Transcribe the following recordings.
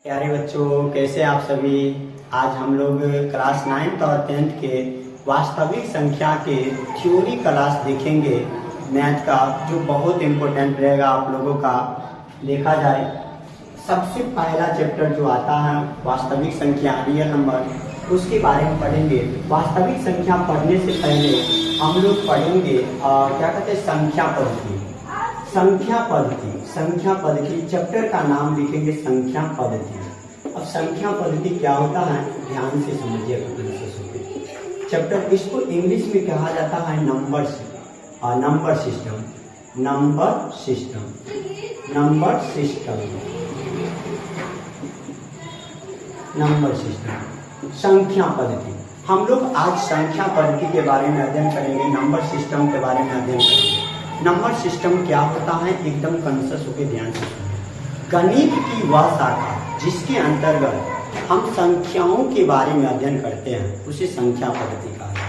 प्यारे बच्चों, कैसे आप सभी। आज हम लोग क्लास 9th और 10th के वास्तविक संख्या के थ्योरी क्लास देखेंगे मैथ का, जो बहुत इम्पोर्टेंट रहेगा आप लोगों का। देखा जाए सबसे पहला चैप्टर जो आता है वास्तविक संख्या रियल नंबर, उसके बारे में पढ़ेंगे। वास्तविक संख्या पढ़ने से पहले हम लोग पढ़ेंगे क्या कहते हैं, संख्या पद्धति। संख्या पद्धति चैप्टर का नाम लिखेंगे संख्या पद्धति। अब संख्या पद्धति क्या होता है, ध्यान से समझिएगा। चैप्टर इसको इंग्लिश में कहा जाता है नंबर सिस्टम। संख्या पद्धति। हम लोग आज संख्या पद्धति के बारे में अध्ययन करेंगे, नंबर सिस्टम के बारे में अध्ययन करेंगे। नंबर सिस्टम क्या होता है, एकदम कॉन्शियस होकर ध्यान से सुनिए। गणित की वह शाखा जिसके अंतर्गत हम संख्याओं के बारे में अध्ययन करते हैं, उसे संख्या पद्धति कहा जाता है।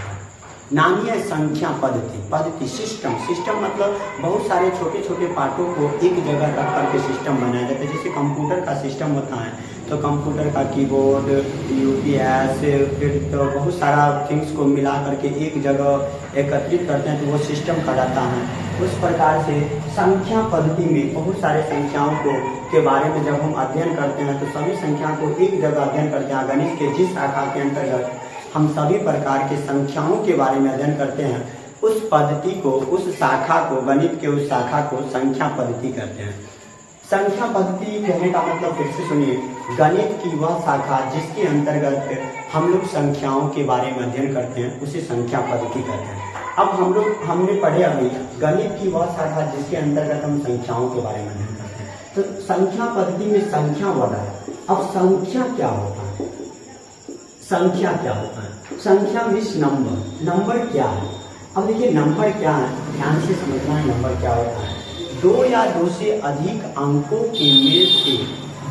नाम ही है संख्या पद्धति। सिस्टम मतलब बहुत सारे छोटे छोटे पार्टों को एक जगह रख करके सिस्टम बनाया जाता है। जैसे कंप्यूटर का सिस्टम होता है, तो कंप्यूटर का कीबोर्ड, यूपीएस, फिर तो बहुत सारा थिंग्स को मिला करके एक जगह एकत्रित करते हैं, तो वो सिस्टम कहलाता है। उस प्रकार से संख्या पद्धति में बहुत सारे संख्याओं के बारे में जब हम अध्ययन करते हैं, तो सभी संख्याओं को एक जगह अध्ययन करते हैं। गणित के जिस शाखा के अंतर्गत हम सभी प्रकार के संख्याओं के बारे में अध्ययन करते हैं, उस पद्धति को, उस शाखा को, गणित के उस शाखा को संख्या पद्धति कहते हैं। संख्या पद्धति कहने का मतलब फिर से सुनिए, गणित की वह शाखा जिसके अंतर्गत हम लोग संख्याओं के बारे में अध्ययन करते हैं, उसे संख्या पद्धति कहते हैं। अब हमने पढ़े अभी गणित की वह शाखा जिसके अंतर्गत हम संख्याओं के बारे में अध्ययन करते हैं, तो संख्या पद्धति में संख्या वाला है। अब संख्या क्या होता है, संख्या मीन्स नंबर क्या है। अब देखिए नंबर क्या है, ध्यान से समझना है। नंबर क्या होता है, दो या दो से अधिक अंकों के मेल से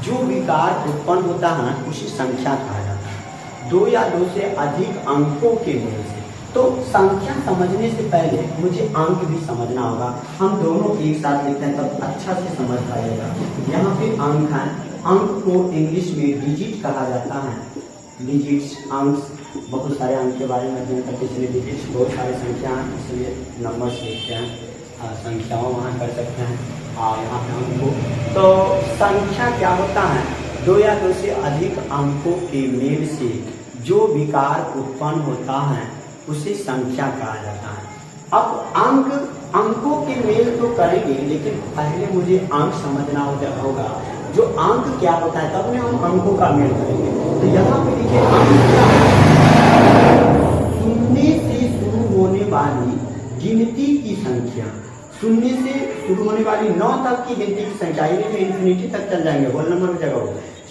जो विकार उत्पन्न होता है, उसे संख्या कहा जाता है। दो या दो से अधिक अंकों के मेल से। तो संख्या समझने से पहले मुझे अंक भी समझना होगा। हम दोनों एक साथ लिखते हैं तब अच्छा से समझ पाइएगा। यहाँ पे अंक है, अंक को इंग्लिश में डिजिट कहा जाता है। डिजिट्स, अंक, बहुत सारे अंक के बारे में अध्ययन करते, इसलिए डिजिट्स बहुत सारी संख्या हैं, इसलिए नंबर्स लिखते हैं। संख्याओं वहाँ कर सकते हैं यहाँ पे अंक को। तो संख्या क्या होता है, दो या दो से अधिक अंकों के मेल से जो विकार उत्पन्न होता है, उसे संख्या कहा जाता है। अब अंकों के मेल तो करेंगे, लेकिन पहले मुझे अंक समझना होगा। जो अंक क्या होता है, तब में हम अंकों का मेल करेंगे। तो यहाँ पे देखिए अंक क्या है, शून्य से शुरू होने वाली गिनती की संख्या, शून्य से शुरू होने वाली 9 तक की गिनती की संख्या, ये तो इन्फिनिटी तक चल जाएंगे, होल नंबर की जगह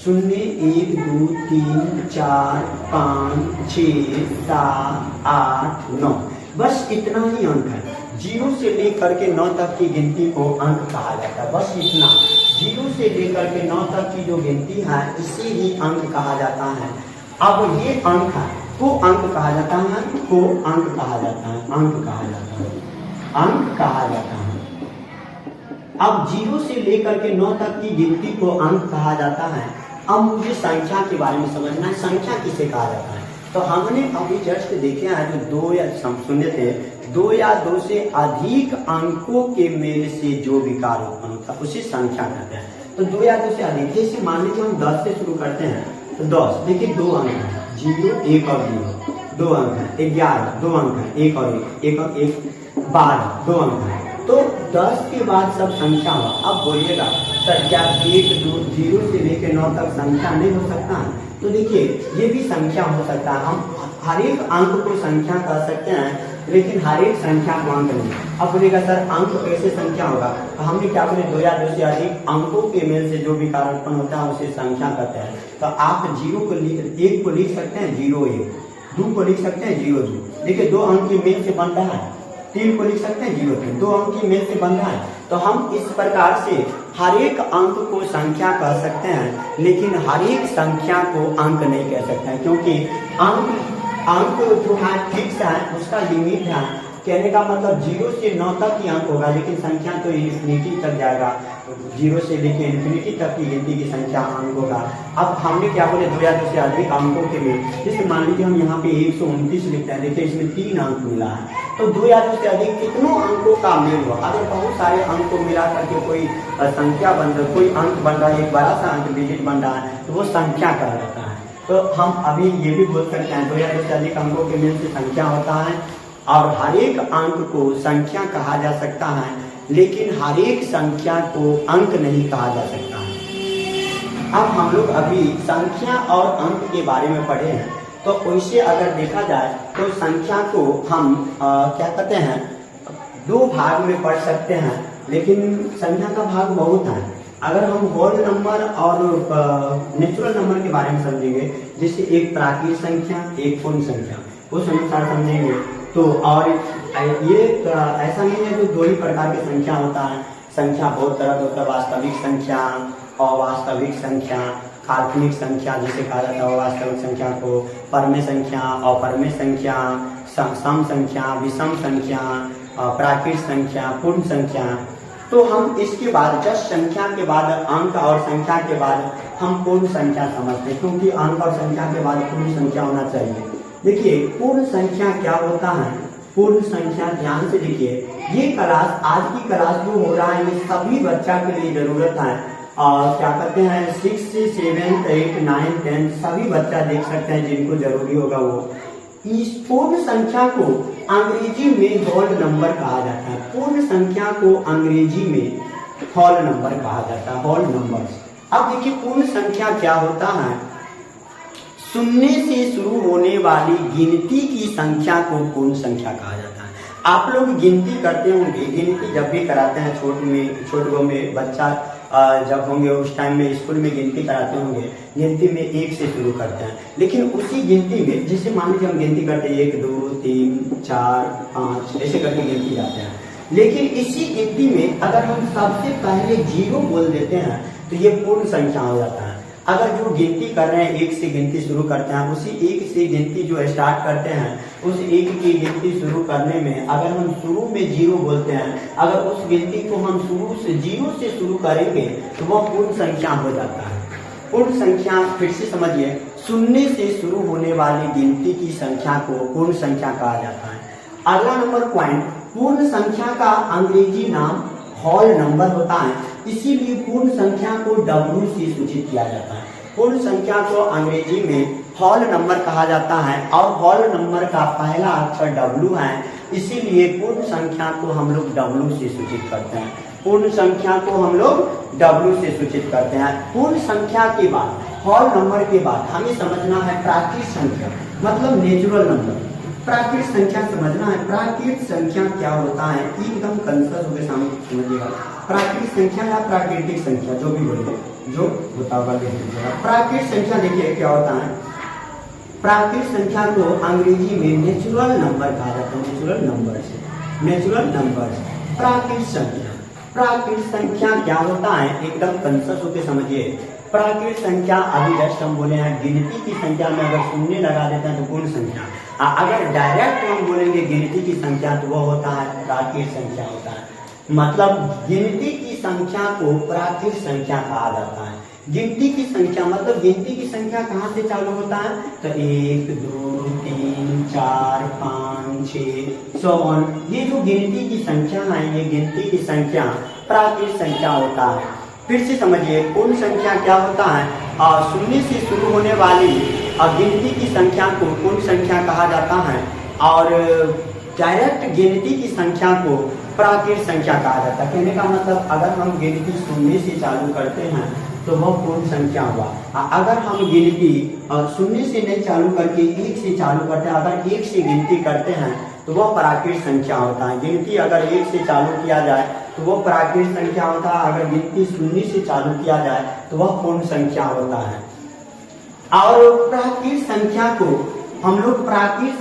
0, 1, 2, 3, 4, 5, 6, 7, 8, 9, बस इतना ही अंक है। 0 से लेकर के 9 तक की गिनती को अंक कहा जाता है, बस इतना। 0 से लेकर के 9 तक की जो गिनती है, इसे ही अंक कहा जाता है। अब ये अंक है, को अंक कहा जाता है, को अंक कहा जाता है, अंक कहा जाता है। अब 0 से लेकर के 9 तक की गिनती को अंक कहा जाता है। अब मुझे संख्या के बारे में समझना है, संख्या किसे कहा जाता है। तो हमने अभी जस्ट देखे हैं, जो दो या दो से अधिक अंकों के मेल से जो विकार उत्पन्न होता है, उसे संख्या कहते हैं। तो 2 या 2 से अधिक, जैसे मान लीजिए हम 10 से शुरू करते हैं, तो 10 देखिए 2 अंक है, 0, 1 और 0, 2 अंक है। 11 2 अंक है, 1 और 1, 12 2 अंक है। तो 10 के बाद सब संख्या हुआ। अब बोलिएगा सर क्या 1, 2, 0 से लेकर 9 तक संख्या नहीं हो सकता है? तो देखिए ये भी संख्या हो सकता है। हम हर एक अंक को संख्या कह सकते हैं, लेकिन हर एक संख्या को अंक नहीं। अब बोलिएगा सर अंक कैसे संख्या होगा? तो हमने क्या बोले, 2 या 2 से अधिक अंकों के मेल से जो भी कारण उत्पन्न होता है, उसे संख्या कहते हैं। तो आप 1 को लिख सकते हैं 0, 1, 2 को लिख सकते हैं 0, 2। देखिए 2 अंक के मेल से बन रहा है। 3 को लिख सकते हैं 0, 3, 2 अंक की मेल से बन रहा है। तो हम इस प्रकार से हर एक अंक को संख्या कह सकते हैं, लेकिन हर एक संख्या को अंक नहीं कह सकते हैं, क्योंकि अंक जो है फिक्स है, उसका लिमिट है। कहने का मतलब 0 से 9 तक ही अंक होगा, लेकिन संख्या तो इन्फिनिटी तक जाएगा। 0 से लेकर इन्फिनिटी तक की गिनती की संख्या अंक होगा। अब हमने क्या बोले, 2 या 2 से अधिक अंकों के लिए, जैसे मान लीजिए हम यहाँ पे 129 लिखते हैं, देखिए इसमें 3 अंक मिला है, तो 2 या 2 से अधिक कितनों अंकों का मेल हुआ। अगर बहुत सारे अंक को मिला करके कोई संख्या बन रहा, कोई अंक बन रहा है, एक बड़ा सा अंक डिजिट बन रहा है, तो वो संख्या कहलाता है। तो हम अभी ये भी बोल सकते हैं 2 या 2 से अधिक अंकों के मेल से संख्या होता है, और हर एक अंक को संख्या कहा जा सकता है, लेकिन हर एक संख्या को अंक नहीं कहा जा सकता है। अब हम लोग अभी संख्या और अंक के बारे में पढ़े हैं, तो वैसे अगर देखा जाए तो संख्या को हम क्या कहते हैं, 2 भाग में पढ़ सकते हैं, लेकिन संख्या का भाग बहुत है। अगर हम होल नंबर और नेचुरल नंबर के बारे में समझेंगे, जैसे एक प्राकृतिक संख्या, एक पूर्ण संख्या, उस अनुसार समझेंगे तो, और ये ऐसा नहीं है कि 2 ही प्रकार की संख्या होता है। संख्या बहुत तरह का होता है, वास्तविक संख्या, अवास्तविक संख्या, काल्पनिक संख्या जिसे कहा जाता है अवास्तविक संख्या को, परमेय संख्या, अपरमेय संख्या, सम संख्या, विषम संख्या, प्राकृतिक संख्या, पूर्ण संख्या। तो हम इसके बाद जस्ट संख्या के बाद अंक और संख्या के बाद हम पूर्ण संख्या समझते हैं, क्योंकि अंक और संख्या के बाद पूर्ण संख्या होना चाहिए। देखिए पूर्ण संख्या क्या होता है, पूर्ण संख्या ध्यान से देखिए, ये क्लास, आज की क्लास जो हो रहा है, ये सभी बच्चा के लिए जरूरत है। और क्या कहते हैं 6 से 7, 8, 9, 10 सभी बच्चा देख सकते हैं, जिनको जरूरी होगा वो। इस पूर्ण संख्या को अंग्रेजी में होल नंबर कहा जाता है। पूर्ण संख्या को अंग्रेजी में होल नंबर कहा जाता है, होल नंबर्स। अब देखिए पूर्ण संख्या क्या होता है, शून्य से शुरू होने वाली गिनती की संख्या को पूर्ण संख्या कहा जाता है। आप लोग गिनती करते होंगे, गिनती जब भी कराते हैं छोटे में बच्चा जब होंगे उस टाइम में स्कूल में गिनती कराते होंगे, गिनती में 1 से शुरू करते हैं, लेकिन उसी गिनती में जैसे मान लीजिए हम गिनती करते हैं 1 2 3 4 5 ऐसे करके गिनती जाते हैं, लेकिन इसी गिनती में अगर हम सबसे पहले 0 बोल देते हैं तो ये पूर्ण संख्या हो जाता है। अगर जो गिनती कर रहे हैं 1 से गिनती शुरू करते हैं, उसी 1 से गिनती जो स्टार्ट करते हैं, उस 1 की गिनती शुरू करने में अगर हम शुरू में 0 बोलते हैं, अगर उस गिनती को हम शुरू से 0 से शुरू करेंगे तो वह पूर्ण संख्या हो जाता है। पूर्ण संख्या फिर से समझिए, शून्य से शुरू होने वाली गिनती की संख्या को पूर्ण संख्या कहा जाता है। अगला नंबर पॉइंट, पूर्ण संख्या का अंग्रेजी नाम होल नंबर होता है, इसीलिए पूर्ण संख्या को W से सूचित किया जाता है। पूर्ण संख्या को अंग्रेजी में होल नंबर कहा जाता है, और होल नंबर का पहला अक्षर W है, इसीलिए पूर्ण संख्या को हम लोग W से सूचित करते हैं। पूर्ण संख्या को हम लोग W से सूचित करते हैं। पूर्ण संख्या के बाद, होल नंबर के बाद हमें समझना है प्राकृतिक संख्या, मतलब नेचुरल नंबर। प्राकृतिक संख्या समझना है, प्राकृतिक संख्या क्या होता है, एकदम कंसेप्ट होकर समझिएगा। प्राकृतिक संख्या या प्राकृतिक संख्या जो भी बोले, जो होता होगा देख लीजिएगा। प्राकृतिक संख्या देखिए क्या होता है, प्राकृतिक संख्या को अंग्रेजी में नेचुरल नंबर कहा जाता है, नेचुरल नंबर्स, नेचुरल नंबर्स। प्राकृतिक संख्या, प्राकृतिक संख्या क्या होता है, एकदम कंसेप्ट होकर समझिए। प्राकृतिक संख्या अभी जस्ट हम बोले हैं, गिनती की संख्या में अगर शून्य लगा देते हैं तो पूर्ण संख्या, अगर डायरेक्ट हम बोलेंगे गिनती की संख्या तो वह होता है प्राकृतिक संख्या होता है। मतलब गिनती की संख्या को प्राकृतिक संख्या कहा जाता है। गिनती की संख्या मतलब गिनती की संख्या कहाँ से चालू होता है, तो 1 2 3 4 5 6 सो ऑन। ये जो गिनती की संख्या है, ये गिनती की संख्या प्राकृतिक संख्या होता है। फिर से समझिए, पूर्ण संख्या क्या होता है, शून्य से शुरू होने वाली गिनती की संख्या को पूर्ण संख्या कहा जाता है, और डायरेक्ट गिनती की संख्या को प्राकृतिक संख्या कहा जाता है। कहने का मतलब अगर हम गिनती शून्य से चालू करते हैं तो वह पूर्ण संख्या हुआ। अगर हम गिनती शून्य से नहीं चालू करके 1 से चालू करते हैं, अगर 1 से गिनती करते हैं तो वह प्राकृतिक संख्या होता है। गिनती अगर 1 से चालू किया जाए तो वह प्राकृतिक संख्या होता है, अगर गिनती शून्य से चालू किया जाए तो वह पूर्ण संख्या होता है। और प्राकृतिक संख्या को हम लोग प्राकृतिक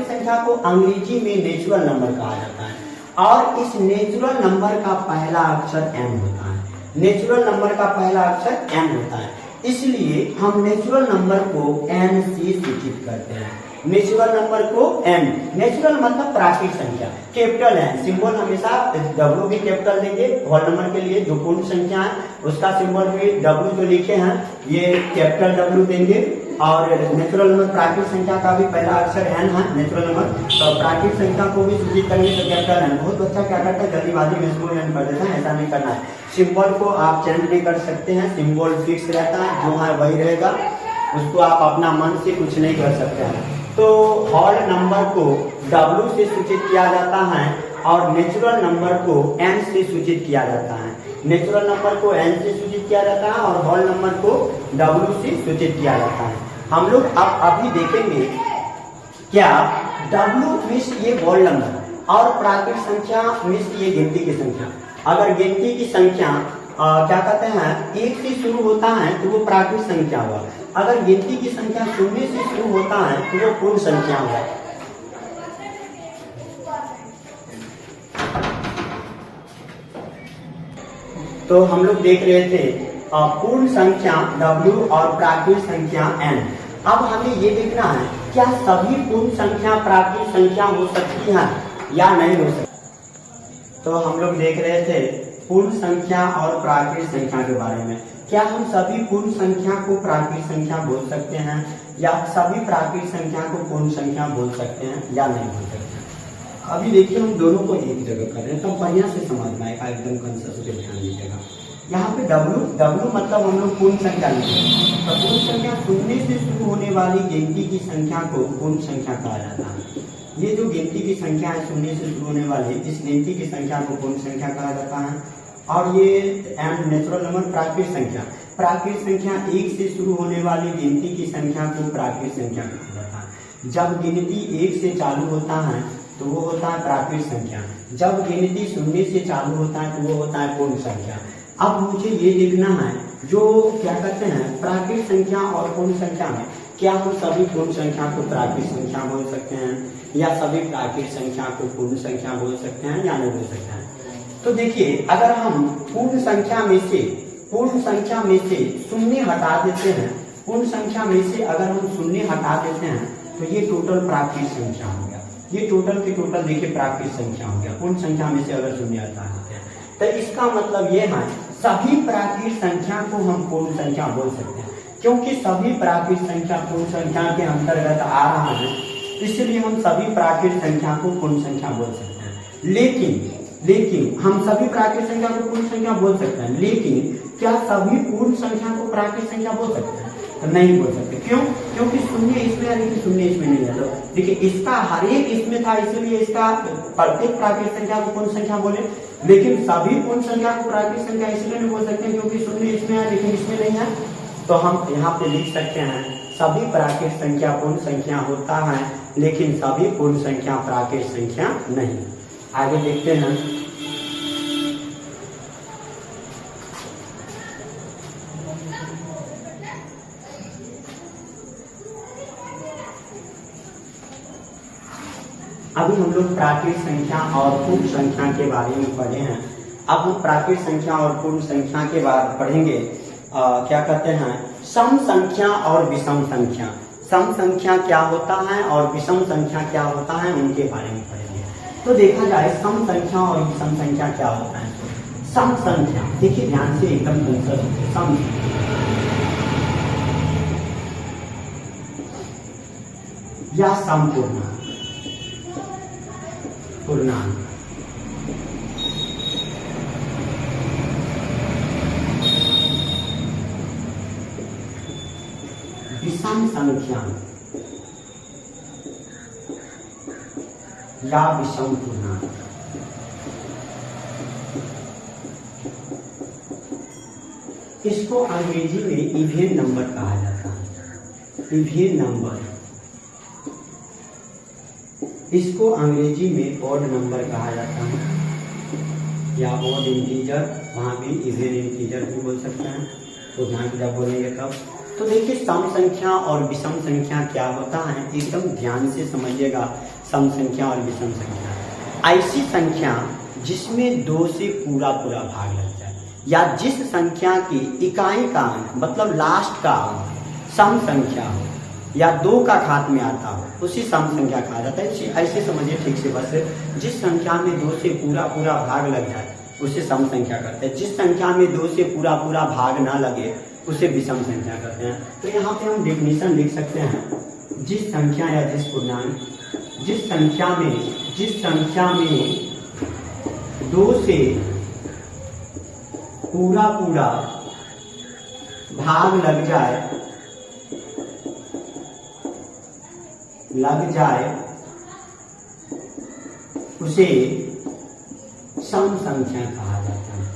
संख्या को अंग्रेजी में नेचुरल नंबर कहा जाता है, और इस नेचुरल नंबर का पहला अक्षर M होता है। नेचुरल नंबर का पहला अक्षर M होता है, इसलिए हम नेचुरल नंबर को N से सूचित करते हैं। नेचुरल नंबर को n, नेचुरल मतलब प्राकृतिक संख्या, कैपिटल n, सिंबल हमेशा W भी कैपिटल देंगे, होल नंबर के लिए जो पूर्ण संख्या है उसका सिंबल भी W जो लिखे हैं ये कैपिटल W देंगे, और नेचुरल नंबर प्राकृतिक संख्या का भी पहला अक्षर n है नेचुरल नंबर, तो प्राकृतिक संख्या को भी सूचित करेंगे तो कैपिटल n। बहुत अच्छा क्या करता है जल्दीबाजी में स्मॉल n कर देता है, ऐसा नहीं करना है। सिंबल को आप चेंज नहीं कर सकते हैं, सिंबल फिक्स रहता है, जो है वही रहेगा, उसको आप अपना मन से कुछ नहीं कर सकते हैं। तो होल नंबर को W से सूचित किया जाता है और नेचुरल नंबर को n से सूचित किया जाता है। नेचुरल नंबर को n से सूचित किया जाता है और होल नंबर को W से सूचित किया जाता है। हम लोग अब अभी देखेंगे क्या W मीन्स ये होल नंबर और प्राकृतिक संख्या मीन्स ये गिनती की संख्या। अगर गिनती की संख्या क्या कहते हैं एक से शुरू होता है तो वो प्राकृतिक संख्या हुआ, अगर गिनती की संख्या शून्य से शुरू होता है तो वो पूर्ण संख्या हुआ। तो हम लोग देख रहे थे पूर्ण संख्या W और प्राकृतिक संख्या n। अब हमें ये देखना है क्या सभी पूर्ण संख्या प्राकृतिक संख्या हो सकती है या नहीं हो सकती। तो हम लोग देख रहे थे पूर्ण संख्या और प्राकृतिक संख्या के बारे में, क्या हम सभी पूर्ण संख्या को प्राकृतिक संख्या बोल सकते हैं या सभी प्राकृतिक संख्या को पूर्ण संख्या बोल सकते हैं या नहीं बोल सकते हैं। अभी देखिए हम दोनों को एक जगह कर रहे हैं तो बढ़िया से समझ में आएगा, एकदम कंसेप्ट पे ध्यान दीजिएगा। यहाँ पे W मतलब हम लोग पूर्ण संख्या लिखेंगे, तो पूर्ण संख्या शून्य से शुरू होने वाली गिनती की संख्या को पूर्ण संख्या कहा जाता है। ये जो गिनती की संख्या है शून्य से शुरू होने वाली, इस गिनती की संख्या को पूर्ण संख्या कहा जाता है। और ये नेचुरल नंबर प्राकृतिक संख्या, प्राकृतिक संख्या एक से शुरू होने वाली गिनती की संख्या को प्राकृतिक संख्या कहा जाता है। जब गिनती एक से चालू होता है तो वो होता है प्राकृतिक संख्या, जब गिनती शून्य से चालू होता है तो वो होता है पूर्ण संख्या। अब मुझे ये देखना है जो क्या कहते हैं प्राकृतिक संख्या और पूर्ण संख्या में क्या हम सभी पूर्ण संख्या को प्राकृतिक संख्या बोल सकते हैं या सभी प्राकृतिक संख्या को पूर्ण संख्या बोल सकते हैं या नहीं बोल सकते हैं। तो देखिए अगर हम पूर्ण संख्या में से शून्य हटा देते हैं, पूर्ण संख्या में से अगर हम शून्य हटा देते हैं तो ये टोटल प्राकृतिक संख्या हो गया, ये टोटल के टोटल देखिए प्राकृतिक संख्या हो गया। पूर्ण संख्या में से अगर शून्य हटा देते हैं तो इसका मतलब ये है सभी प्राकृतिक संख्या को हम पूर्ण संख्या बोल सकते हैं, क्योंकि सभी प्राकृतिक संख्या पूर्ण संख्या के अंतर्गत आ रहा है, इसलिए हम सभी प्राकृतिक संख्या को पूर्ण संख्या बोल सकते हैं। लेकिन हम सभी प्राकृतिक संख्या को पूर्ण संख्या बोल सकते हैं, लेकिन क्या सभी पूर्ण संख्या को प्राकृतिक संख्या बोल सकते हैं? तो नहीं बोल सकते। क्यों? क्योंकि शून्य इसमें है लेकिन शून्य इसमें नहीं है। तो देखिए इसका हर एक इसमें था, इसलिए इसका प्रत्येक प्राकृतिक संख्या को पूर्ण संख्या बोले, लेकिन सभी पूर्ण संख्या को प्राकृतिक संख्या इसलिए नहीं बोल सकते क्योंकि शून्य इसमें है लेकिन इसमें नहीं है। तो हम यहाँ पे लिख सकते हैं सभी प्राकृतिक संख्या पूर्ण संख्या होता है लेकिन सभी पूर्ण संख्या प्राकृतिक संख्या नहीं। आगे देखते हैं। अभी हम लोग प्राकृतिक संख्या और पूर्ण संख्या के बारे में पढ़े हैं। अब हम प्राकृतिक संख्या और पूर्ण संख्या के बाद पढ़ेंगे क्या कहते हैं सम संख्या और विषम संख्या। सम संख्या क्या होता है और विषम संख्या क्या होता है उनके बारे में पढ़ेंगे। तो देखा जाए सम संख्या और विषम संख्या क्या होता है। सम संख्या देखिए ध्यान से एकदम सम या संपूर्ण पूर्णांक। विषम संख्या या विषम पूर्णांक। इसको अंग्रेजी में इवन नंबर कहा जाता है। इवन नंबर, इसको अंग्रेजी में ऑड नंबर कहा जाता है या ऑड इंटीजर, वहां भी इवन इंटीजर भी बोल सकते हैं। तो ध्यान जब बोलेंगे तब। तो देखिए सम संख्या और विषम संख्या क्या होता है एकदम ध्यान से समझिएगा। सम संख्या और विषम संख्या ऐसी संख्या जिसमें 2 से पूरा भाग लग जाए या जिस संख्या की इकाई का अंक मतलब लास्ट का अंक सम संख्या हो, या 2 का घात में आता हो उसी सम संख्या कहा जाता है। ऐसे समझिए ठीक से, बस जिस संख्या में 2 से पूरा पूरा भाग लग जाए उसे सम संख्या करते हैं। जिस संख्या में 2 से पूरा पूरा भाग ना लगे उसे विषम संख्या करते हैं। तो यहाँ पे हम डेफिनेशन लिख सकते हैं, जिस संख्या या जिस पूर्णांक, जिस संख्या में 2 से पूरा पूरा भाग लग जाए उसे सम संख्या कहा जाता है।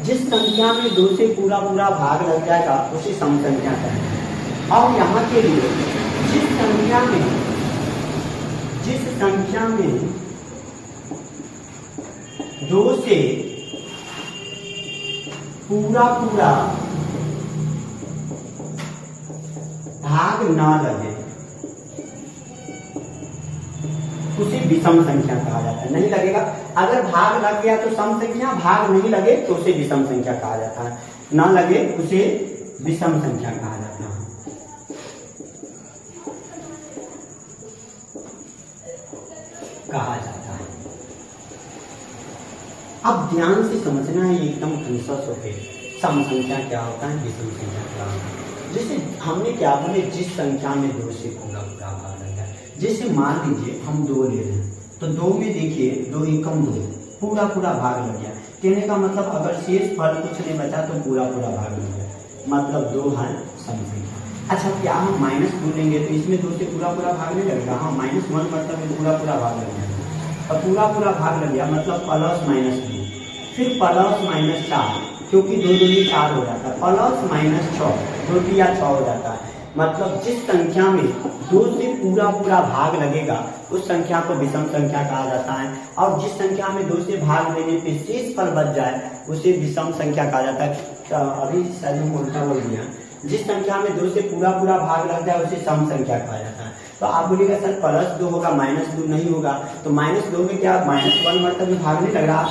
जिस संख्या में 2 से पूरा पूरा भाग लग जाएगा उसे सम संख्या कहते हैं। और यहाँ के लिए जिस संख्या में 2 से पूरा पूरा भाग ना लगे उसे विषम संख्या कहा जाता है। नहीं लगेगा, अगर भाग लग गया तो सम संख्या, भाग नहीं लगे तो उसे विषम संख्या कहा जाता है। ना लगे उसे विषम संख्या कहा जाता है। अब ध्यान से समझना है, एकदम कॉन्शियस होके सम संख्या क्या होता है, विषम संख्या क्या होता है। जैसे हमने क्या बोले, जिस संख्या में 2 से पूरा पूरा भाग लग जाए। जैसे मान लीजिए हम 2 ले रहे हैं तो 2 में देखिए 2 एकम 2 पूरा पूरा भाग लग गया। कहने का मतलब अगर शेष फल कुछ नहीं बचा तो पूरा पूरा भाग लग गया, मतलब 2 है सम संख्या। अच्छा, क्या हम -2 लेंगे तो इसमें 2 से पूरा पूरा भाग नहीं लगेगा। हाँ, -1 मतलब पूरा पूरा भाग लग गया, और पूरा पूरा भाग लग गया मतलब +-2, फिर +-4, क्योंकि 2 दूनी 4 हो जाता है, +-6, 2 या 6 हो जाता है। मतलब जिस संख्या में 2 से पूरा पूरा भाग लगेगा उस संख्या को विषम संख्या कहा जाता है। और जिस संख्या में 2 से भाग लेने पे शेष फल बच जाए उसे विषम संख्या कहा जाता है। अभी शायद हम उल्टा बोल दिया, जिस संख्या में 2 से पूरा पूरा भाग लग जाए उसे सम संख्या कहा जाता है। तो आप बोलिएगा सर +2 होगा, -2 नहीं होगा, तो -2 में क्या -1 मतलब भाग नहीं लग रहा,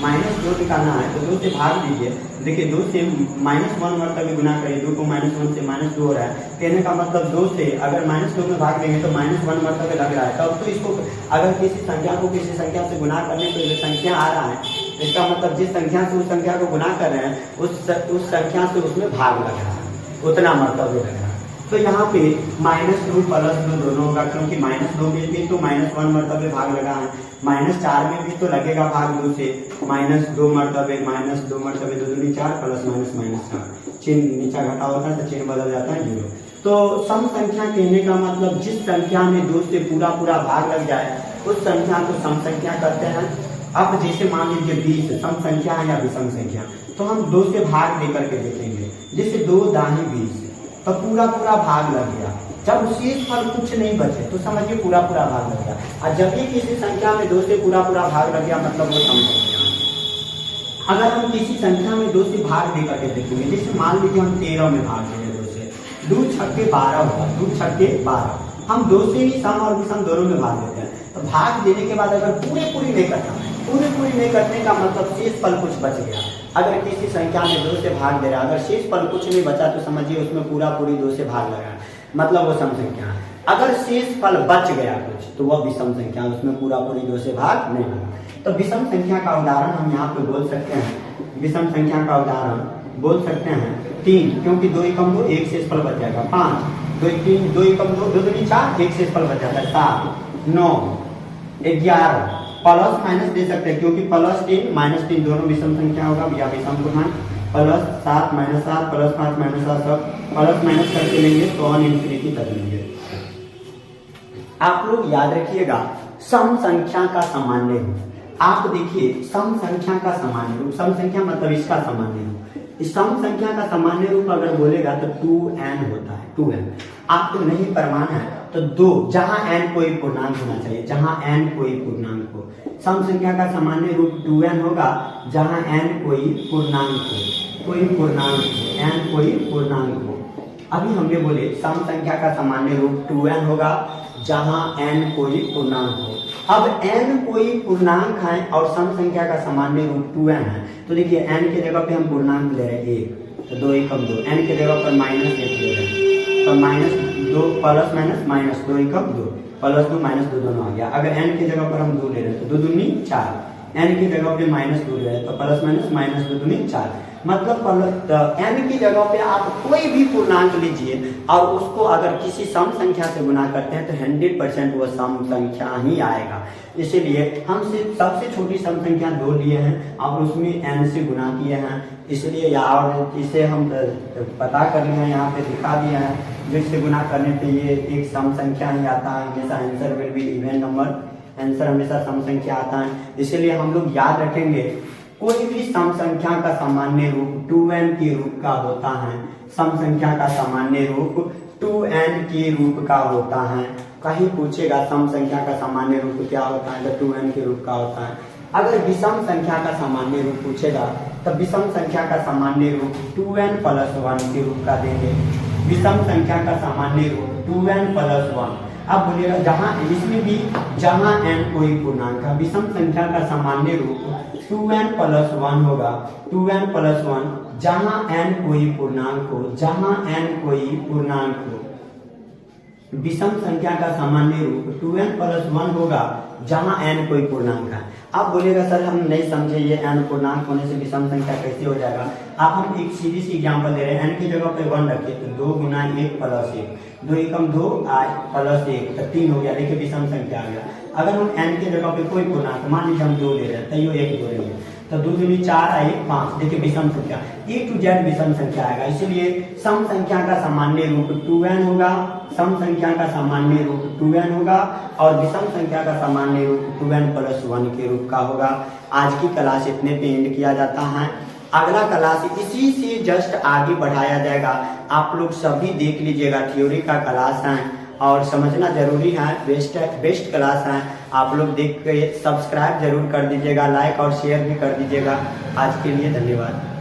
-2 निकालना है तो 2 से भाग दीजिए। देखिए 2 से -1 मतलब गुना करिए, 2 को -1 से -2 हो रहा है। कहने का मतलब 2 से अगर -2 में भाग देंगे तो -1 मतलब लग रहा है। तब तो इसको अगर किसी संख्या को किसी संख्या से गुना करने पर जो संख्या आ रहा है, इसका मतलब जिस संख्या से उस संख्या को गुना कर रहे हैं उस संख्या से उसमें भाग लग रहा है, उतना मतलब लग रहा है। तो यहाँ पे -2 +2 दोनों होगा, क्योंकि -2 में भी तो -1 मरतबे भाग लगा है, -4 में भी तो लगेगा भाग 2 से, -2 मरतबे 2 दूनी 4 +-4, चिन्ह नीचा घटा होता है तो चिन्ह बदल जाता है 0। तो सम संख्या कहने का मतलब जिस संख्या में 2 से पूरा पूरा भाग लग जाए उस संख्या को सम संख्या कहते हैं। अब जैसे मान लीजिए 20 सम संख्या है या विषम संख्या, तो हम 2 से भाग दे करके देखेंगे। जैसे 2 दानी 20 तो पूरा पूरा भाग लग गया, जब शेष फल कुछ नहीं बचे तो समझिए पूरा पूरा भाग लग गया। और जब भी किसी संख्या में 2 से पूरा पूरा भाग लग गया मतलब वो सम संख्या है। अगर हम किसी संख्या में 2 से भाग दे करके देखेंगे, जैसे मान लीजिए हम 13 में भाग देंगे 2 से, 2 छक्के 12 होगा, 2 छक्के 12। हम 2 से ही सम और विषम दोनों में भाग देते हैं। तो भाग देने के बाद अगर पूरी नहीं करने का मतलब शेष फल कुछ बच गया। अगर किसी संख्या में 2 से भाग दे रहा है, अगर शेष फल कुछ नहीं बचा तो समझिए उसमें पूरी 2 से भाग लगा, मतलब वो सम संख्या है। अगर शेष फल बच गया कुछ तो वह विषम संख्या, उसमें पूरी 2 से भाग नहीं लगा। तो विषम संख्या का उदाहरण हम यहाँ पे बोल सकते हैं, विषम संख्या का उदाहरण बोल सकते हैं 3, क्योंकि 2 एकम 2 एक शेष फल बच जाएगा, 5 2 एकम 2 दूनी 4 एक शेष फल बच जाता है, 7 9 11 +- दे सकते हैं, क्योंकि +3 -3 दोनों विषम संख्या होगा या विषम पूर्णांक। +7 -7 +5 -7 सब +- करके लेंगे तो ∞ तक लेंगे। आप लोग याद रखिएगा सम संख्या का सामान्य रूप। आप देखिए सम संख्या का सामान्य रूप, सम संख्या मतलब इसका सामान्य रूप। सम संख्या का सामान्य रूप अगर बोलेगा तो 2n होता है, 2n। आपको नहीं प्रमाण है तो 2, जहां n कोई पूर्णांक होना चाहिए, जहां n कोई पूर्णांक हो। सम संख्या का सामान्य रूप 2n होगा जहां n कोई पूर्णांक हो, n कोई पूर्णांक हो। अभी हमने बोले सम संख्या का सामान्य रूप 2n होगा जहां n कोई पूर्णांक हो। अब n कोई पूर्णांक है और सम संख्या का सामान्य रूप 2n है, तो देखिए n की जगह पे हम पूर्णांक ले रहे हैं 1, तो 2 एकम 2, n की जगह पर -1 ले रहे हैं, तो -2 प्लस माइनस माइनस 2 एकम 2, प्लस 2 माइनस 2 दोनों आ गया। अगर n की जगह पर हम 2 ले रहे हैं तो 2 दूनी 4, n की जगह पे -2 ले रहे हैं तो प्लस माइनस माइनस 2 दूनी 4। मतलब n की जगह पे आप कोई भी पूर्णांक लीजिए और उसको अगर किसी सम संख्या से गुना करते हैं तो 100% वो सम संख्या ही आएगा। इसीलिए हम सिर्फ सबसे छोटी सम संख्या 2 लिए हैं और उसमें n से गुना किए हैं, इसलिए यहाँ इसे हम पता कर लिए हैं, यहाँ पे दिखा दिया है, जिससे गुना करने पे ये एक सम संख्या ही आता है। हमेशा answer will be even number, answer हमेशा सम संख्या आता है। इसीलिए हम लोग याद रखेंगे कोई भी सम संख्या का सामान्य रूप 2n के रूप का होता है। सम संख्या का सामान्य रूप 2n के रूप का होता है। कहीं पूछेगा सम संख्या का सामान्य रूप क्या होता है तो 2n के रूप का होता है। अगर विषम संख्या का सामान्य रूप पूछेगा तो विषम संख्या का सामान्य रूप 2n प्लस 1 के रूप का देंगे। विषम संख्या का सामान्य रूप 2n प्लस 1। अब बोलिएगा जहां इसमें भी जहां n कोई पूर्णांक है, विषम संख्या का सामान्य रूप 2n प्लस 1 होगा, 2n प्लस 1 जहां n कोई पूर्णांक हो, जहां n कोई पूर्णांक हो। विषम संख्या का सामान्य रूप 2n प्लस 1 होगा जहां n कोई पूर्णांक है। आप बोलिएगा सर हम नहीं समझे ये n पूर्णांक होने से विषम संख्या कैसे हो जाएगा। अब हम एक सीधी सी एग्जांपल दे रहे हैं, n की जगह पे 1 रखिए तो 2 गुना 1 प्लस 1, 2 एकम 2 प्लस 1 तो 3 हो गया। देखिए विषम संख्या आ गया। अगर हम n की जगह पे कोई पूर्णांक मान लीजिए हम 2 ले रहे हैं तो ये 1 जोड़ेंगे तो 2 दूनी 4 आए 5। देखिए विषम संख्या A to Z विषम संख्या आएगा। इसलिए सम संख्या का सामान्य रूप 2n होगा, सम संख्या का सामान्य रूप 2n होगा और विषम संख्या का सामान्य रूप 2n प्लस 1 के रूप का होगा। आज की क्लास इतने पे एंड किया जाता है। अगला क्लास इसी से जस्ट आगे बढ़ाया जाएगा। आप लोग सभी देख लीजिएगा, थ्योरी का क्लास है और समझना जरूरी है, बेस्ट क्लास है। आप लोग देख के सब्सक्राइब जरूर कर दीजिएगा, लाइक और शेयर भी कर दीजिएगा। आज के लिए धन्यवाद।